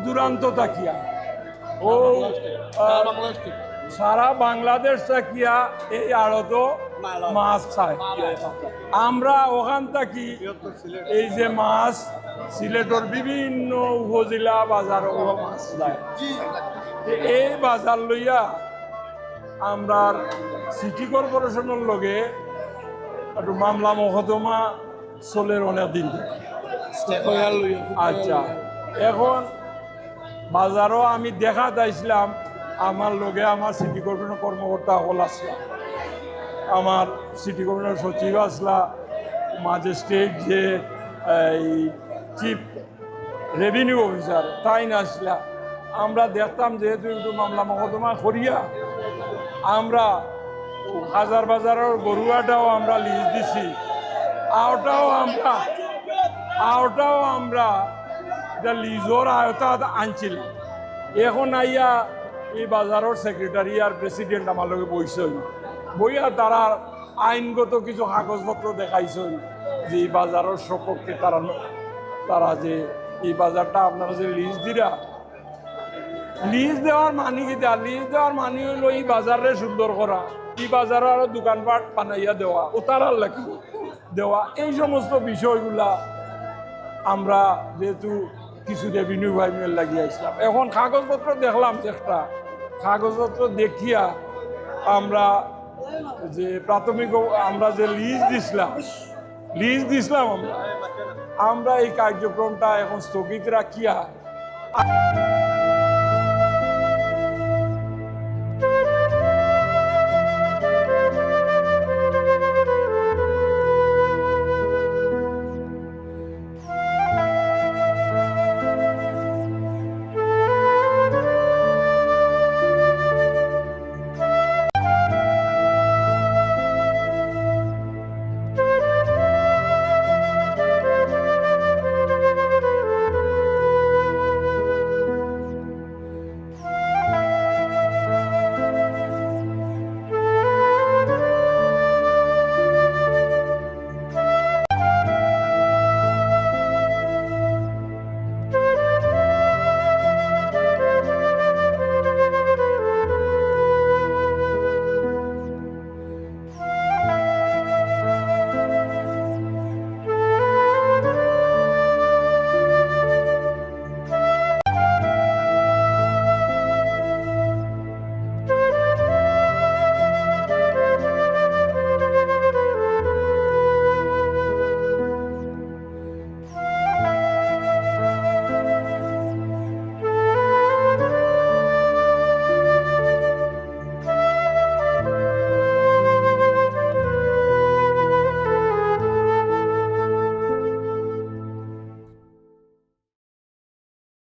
দূরান্ত তাকিয়া ও সারা বাংলাদেশ তাকিয়া এই আড়ত মাছ খায়। আমরা ওখান থাকি এই যে মাছ সিলেটের বিভিন্ন উপজেলা বাজার মাছ যায়। এই বাজার লইয়া আমরা সিটি কর্পোরেশনের লগে একটু মামলা মকদ্দমা চলের অনেক দিন। আচ্ছা, এখন বাজারও আমি দেখা যাইছিলাম, আমার লগে আমার সিটি কর্পোরেশনের কর্মকর্তা হল আসলা, আমার সিটি কর্পোরেশনের সচিব আসলা, ম্যাজিস্ট্রেট যে এই চিফ রেভিনিউ অফিসার তাই না আসলা। আমরা দেখতাম যেহেতু একটু মামলা মকদ্দমা করিয়া আমরা হাজার বাজারের গরুয়াটাও আমরা লিজ দিছি, আওটাও আমরা এটা লিজর আয়তা আনছিলাম। এখন আইয়া এই বাজারের সেক্রেটারি আর প্রেসিডেন্ট আমার লগে বইছেন, বইয়া তারা আইনগত কিছু কাগজপত্র দেখাইছেন যে এই বাজারের সপক্ষে তারা যে এই বাজারটা আপনারা যে লিজ দিরা, লিজ দেওয়ার মানি কি দেওয়া, লিজ দেওয়ার মানি হইল এই বাজারে সুন্দর করা, এই বাজারে আরো দোকানপাট বানাইয়া দেওয়া, ওতারার লাগি দেওয়া, এই সমস্ত বিষয়গুলা আমরা যেহেতু কিছু রেভিনিউ ভাইমেল লাগিয়ে আসলাম। এখন কাগজপত্র দেখলাম, একটা কাগজপত্র দেখিয়া আমরা যে প্রাথমিক আমরা যে লিজ দিছিলাম আমরা এই কার্যক্রমটা এখন স্থগিত রাখিয়া